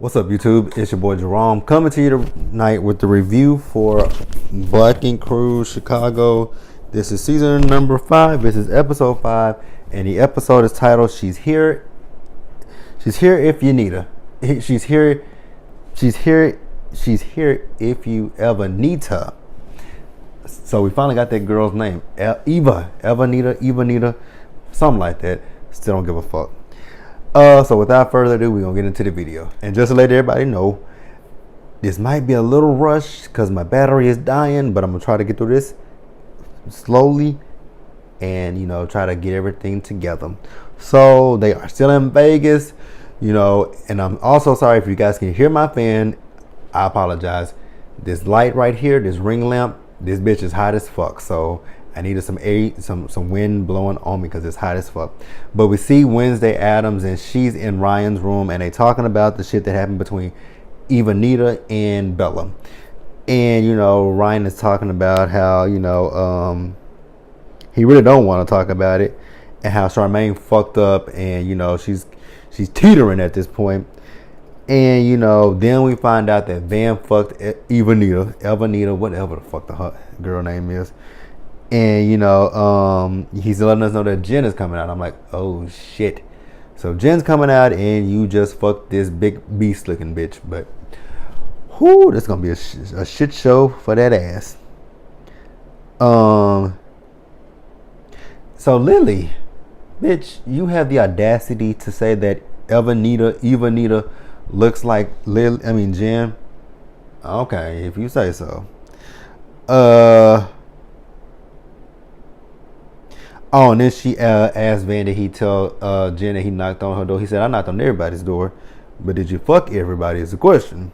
What's up, YouTube? It's your boy Jerome coming to you tonight with the review for Black & Crew Chicago. This is season number 5. This is episode 5, and the episode is titled "She's Here." She's here if you need her. She's here. She's here. She's here if you ever need her. So we finally got that girl's name, Evenita, something like that. Still don't give a fuck. So without further ado, we're gonna get into the video. And just to let everybody know, this might be a little rushed because my battery is dying, but I'm gonna try to get through this slowly and try to get everything together. So they are still in Vegas, and I'm also sorry if you guys can hear my fan. I apologize. This light right here, this ring lamp, this bitch is hot as fuck. So I needed some air, some wind blowing on me because it's hot as fuck. But we see Wednesday Addams, and she's in Ryan's room, and they talking about the shit that happened between Evenita and Bella. And Ryan is talking about how he really don't want to talk about it, and how Charmaine fucked up, and she's teetering at this point. And then we find out that Van fucked Evenita, whatever the fuck the girl name is. And he's letting us know that Jen is coming out. I'm like, oh shit. So Jen's coming out, and you just fucked this big beast looking bitch. But whoo, this is gonna be a shit show for that ass. So Lily, bitch, you have the audacity to say that Evenita looks like Jen. Okay, if you say so. Oh, and then she asked Van, did he tell Jen that he knocked on her door? He said, I knocked on everybody's door, but did you fuck everybody is the question.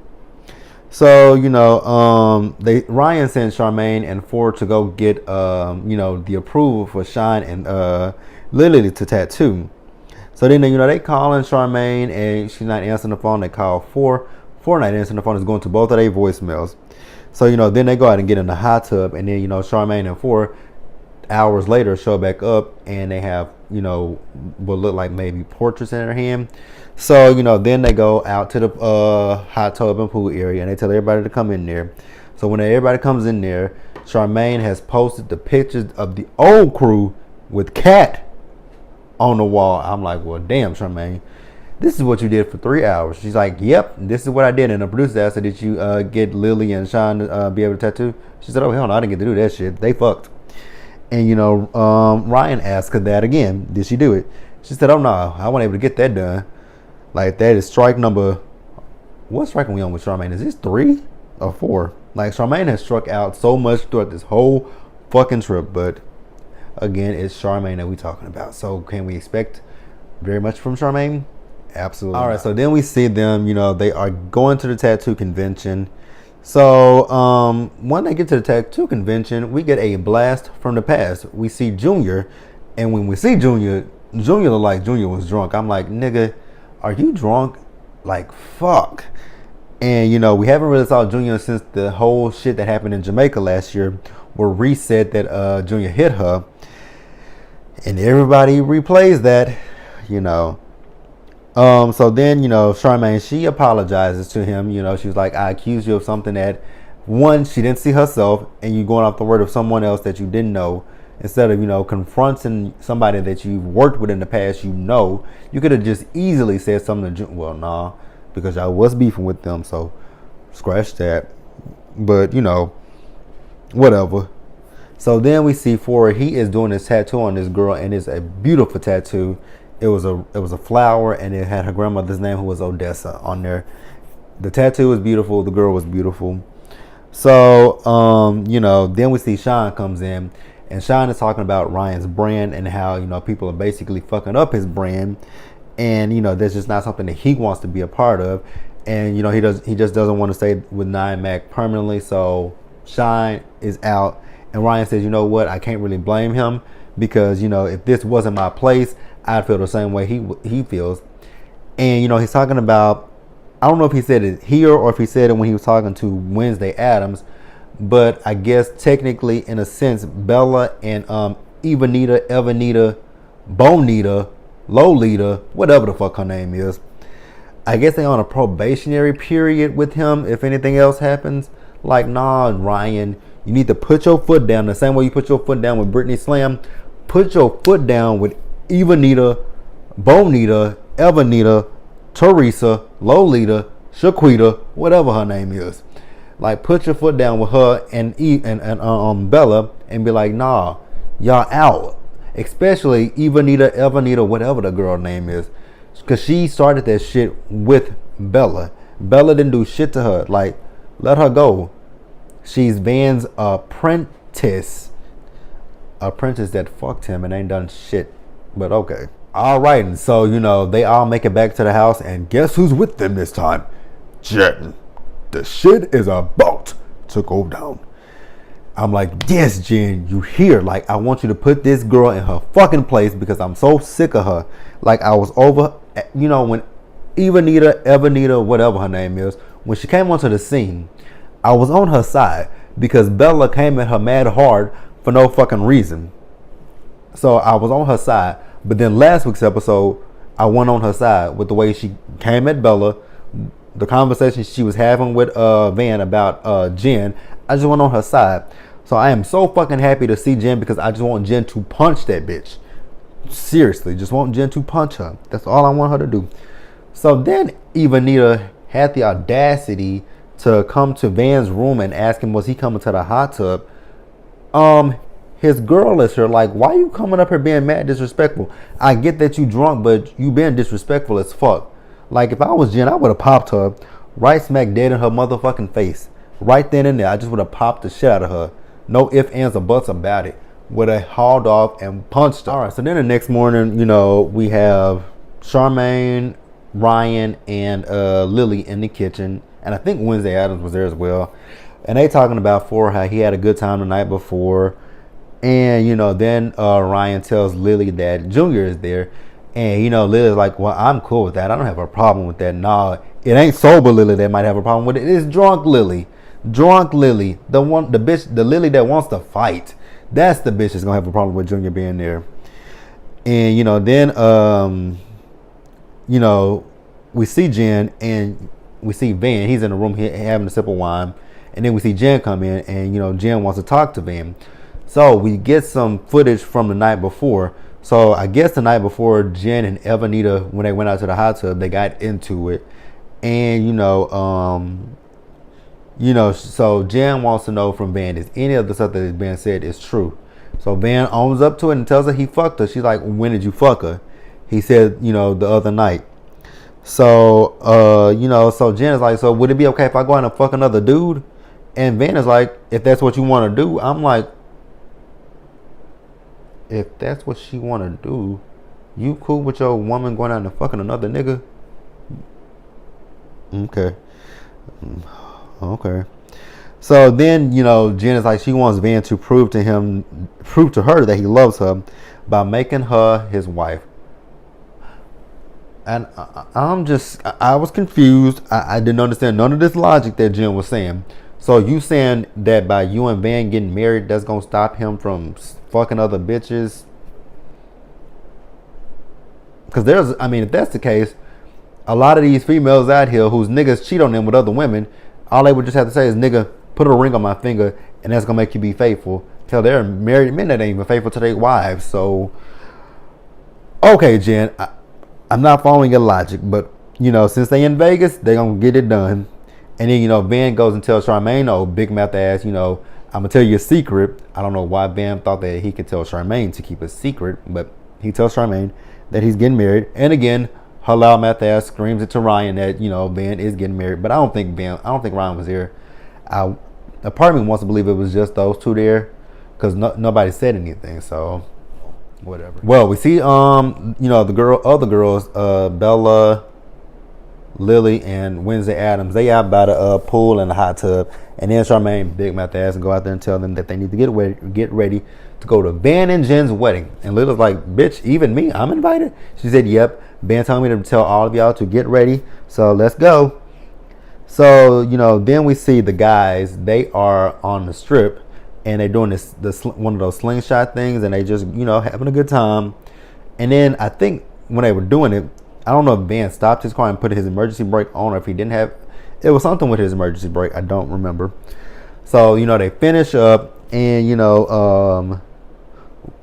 So, Ryan sent Charmaine and Ford to go get, the approval for Shine and Lily to tattoo. So then, they calling Charmaine, and she's not answering the phone. They call Ford not answering the phone. It's going to both of their voicemails. So, then they go out and get in the hot tub, and then, Charmaine and Ford hours later show back up, and they have what look like maybe portraits in their hand. So then they go out to the hot tub and pool area, and they tell everybody to come in there. So when everybody comes in there, Charmaine has posted the pictures of the old crew with Kat on the wall. I'm like, well, damn, Charmaine, this is what you did for 3 hours. She's like, yep, this is what I did. And the producer asked her, did you get Lily and Sean to be able to tattoo? She said, oh hell no, I didn't get to do that shit. They fucked. And Ryan asked her that again. Did she do it? She said, oh no, I wasn't able to get that done. Like, that is strike number. What strike are we on with Charmaine? Is this 3 or 4? Like, Charmaine has struck out so much throughout this whole fucking trip. But again, it's Charmaine that we talking about. So can we expect very much from Charmaine? Absolutely. All right. So then we see them. They are going to the tattoo convention. So when they get to the tattoo convention, we get a blast from the past. We see Junior, and when we see Junior look like Junior was drunk. I'm like, nigga, are you drunk? Like, fuck. And we haven't really saw Junior since the whole shit that happened in Jamaica last year, where Reese said that Junior hit her, and everybody replays that. So then, Charmaine, she apologizes to him. She was like, I accused you of something that, one, she didn't see herself, and you going off the word of someone else that you didn't know. Instead of, confronting somebody that you've worked with in the past, you could have just easily said something to, well, nah, because I was beefing with them, so scratch that. But, whatever. So then we see Ford, he is doing this tattoo on this girl, and it's a beautiful tattoo. It was a flower, and it had her grandmother's name, who was Odessa, on there. The tattoo was beautiful. The girl was beautiful. So, then we see Sean comes in, and Sean is talking about Ryan's brand and how, people are basically fucking up his brand. And, that's just not something that he wants to be a part of. And, he just doesn't want to stay with 9 Mac permanently. So Sean is out, and Ryan says, you know what? I can't really blame him because, if this wasn't my place, I'd feel the same way he feels. And he's talking about, I don't know if he said it here or if he said it when he was talking to Wednesday Addams, but I guess technically, in a sense, Bella and Evenita, Bonita, Lolita, whatever the fuck her name is, I guess they on a probationary period with him. If anything else happens, like, nah, Ryan, you need to put your foot down the same way you put your foot down with Britney Slam. Put your foot down with Evenita, Bonita, Evenita, Teresa, Lolita, Shaquita, whatever her name is. Like, put your foot down with her and Bella and be like, nah, y'all out. Especially Evenita, whatever the girl name is. Because she started that shit with Bella. Bella didn't do shit to her. Like, let her go. She's Van's apprentice. Apprentice that fucked him and ain't done shit. But okay. Alright, and so, they all make it back to the house, and guess who's with them this time? Jen. The shit is about to go down. I'm like, yes, Jen, you here. Like, I want you to put this girl in her fucking place because I'm so sick of her. Like, I was over, when Evenita, whatever her name is, when she came onto the scene, I was on her side because Bella came at her mad hard for no fucking reason. So I was on her side. But then last week's episode, I went on her side with the way she came at Bella, the conversation she was having with Van about Jen. I just went on her side. So I am so fucking happy to see Jen because I just want Jen to punch that bitch. Seriously, just want Jen to punch her. That's all I want her to do. So then Evenita had the audacity to come to Van's room and ask him, was he coming to the hot tub? His girl is here. Like, why you coming up here being mad disrespectful? I get that you drunk, but you been disrespectful as fuck. Like, if I was Jen, I would have popped her right smack dead in her motherfucking face. Right then and there, I just would have popped the shit out of her. No ifs, ands, or buts about it. Would have hauled off and punched her. All right, so then the next morning, we have Charmaine, Ryan, and Lily in the kitchen. And I think Wednesday Addams was there as well. And they talking about how he had a good time the night before. And, then Ryan tells Lily that Junior is there. And, Lily's like, well, I'm cool with that. I don't have a problem with that. Nah, it ain't sober Lily that might have a problem with it. It's drunk Lily. Drunk Lily. The Lily that wants to fight. That's the bitch that's going to have a problem with Junior being there. And, then, we see Jen and we see Van. He's in the room having a sip of wine. And then we see Jen come in and, Jen wants to talk to Van. So we get some footage from the night before. So I guess the night before, Jen and Evenita, when they went out to the hot tub, they got into it. And, so Jen wants to know from Van, is any of the stuff that is being said is true? So Van owns up to it and tells her he fucked her. She's like, when did you fuck her? He said, the other night. So, so Jen is like, so would it be okay if I go out and fuck another dude? And Van is like, if that's what you want to do. I'm like, if that's what she want to do, you cool with your woman going out and fucking another nigga? Okay. So then, Jen is like, she wants Van to prove to her that he loves her by making her his wife. And I was confused. I didn't understand none of this logic that Jen was saying. So you saying that by you and Van getting married, that's going to stop him from fucking other bitches? Because if that's the case, a lot of these females out here whose niggas cheat on them with other women, all they would just have to say is, nigga, put a ring on my finger, and that's going to make you be faithful. Till they're married men that ain't even faithful to their wives. So, okay, Jen, I'm not following your logic, but, since they in Vegas, they going to get it done. And then, Van goes and tells Charmaine, oh, big mouth ass, I'm going to tell you a secret. I don't know why Van thought that he could tell Charmaine to keep a secret, but he tells Charmaine that he's getting married. And again, her loud mouth ass screams it to Ryan that, Van is getting married. But I don't think Ryan was there. A part of me wants to believe it was just those two there because nobody said anything. So, whatever. Well, we see, the other girls, Bella, Lily, and Wednesday Addams, they out by the pool and the hot tub, and then Charmaine big mouth ass and go out there and tell them that they need to get ready to go to Van and Jen's wedding. And Lily's like, bitch, even me, I'm invited? She said, yep, Ben told me to tell all of y'all to get ready, so let's go. So, then we see the guys, they are on the strip, and they're doing one of those slingshot things, and they just, having a good time. And then I think when they were doing it, I don't know if Van stopped his car and put his emergency brake on, or if he didn't have. It was something with his emergency brake. I don't remember. So they finish up, and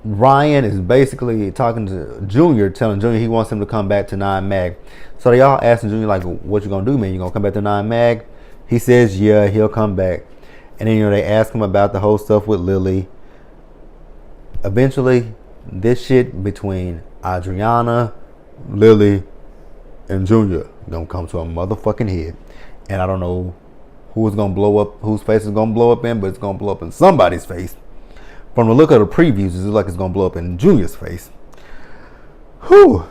Ryan is basically talking to Junior, telling Junior he wants him to come back to 9 Mag. So they all asking Junior like, "What you gonna do, man? You gonna come back to 9 Mag?" He says, "Yeah, he'll come back." And then they ask him about the whole stuff with Lily. Eventually, this shit between Adriana, Lily, and Junior gonna come to a motherfucking head. And I don't know who's gonna blow up, whose face is gonna blow up in, but it's gonna blow up in somebody's face. From the look of the previews, it looks like it's gonna blow up in Junior's face. Whew.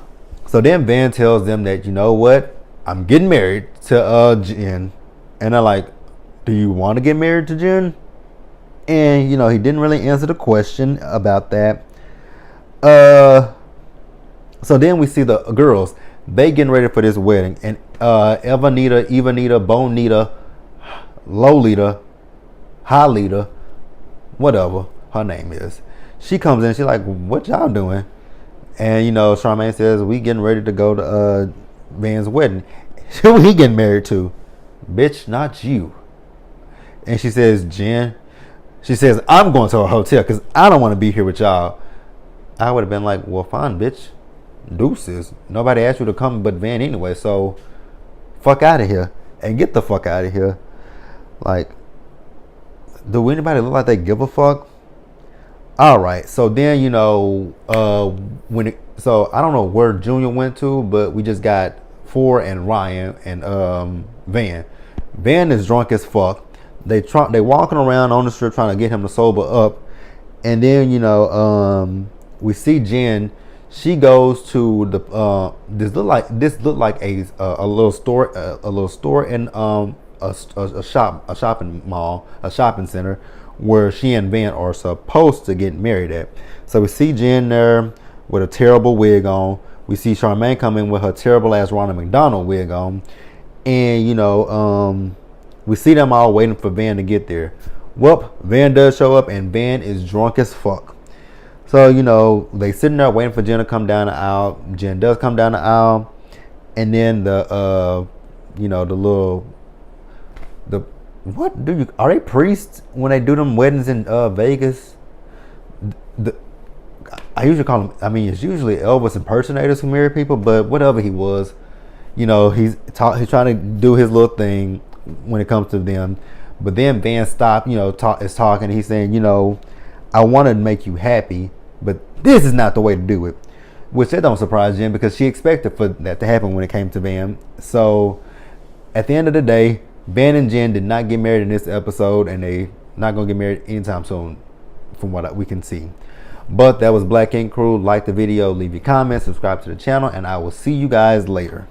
So then Van tells them that, you know what? I'm getting married to Jen. And they're like, do you want to get married to Jen? And, he didn't really answer the question about that. So then we see the girls. They getting ready for this wedding. And Evenita, Bonita, Lolita, Halita, whatever her name is. She comes in. She's like, what y'all doing? And, Charmaine says, we getting ready to go to Van's wedding. Who he getting married to? Bitch, not you. And she says, Jen. She says, I'm going to a hotel because I don't want to be here with y'all. I would have been like, well, fine, bitch. Deuces. Nobody asked you to come but Van anyway, so fuck out of here. And get the fuck out of here. Like, do anybody look like they give a fuck? Alright, so then, so I don't know where Junior went to, but we just got Ford and Ryan and Van. Van is drunk as fuck. They walking around on the strip trying to get him to sober up. And then, we see Jen. She goes to the this look like a little store in a shopping mall, a shopping center, where she and Van are supposed to get married at. So we see Jen there with a terrible wig on. We see Charmaine come in with her terrible ass Ronald McDonald wig on. And we see them all waiting for Van to get there. Well, Van does show up, and Van is drunk as fuck. So, they sitting there waiting for Jen to come down the aisle. Jen does come down the aisle. And then are they priests when they do them weddings in Vegas? I usually call them, it's usually Elvis impersonators who marry people, but whatever he was, he's trying to do his little thing when it comes to them. But then Van is talking. He's saying, I want to make you happy, but this is not the way to do it. Which that don't surprise Jen, because she expected for that to happen when it came to Van. So at the end of the day, Van and Jen did not get married in this episode, and they not gonna get married anytime soon, from what we can see. But that was Black Ink Crew. Like the video, leave your comments, subscribe to the channel, and I will see you guys later.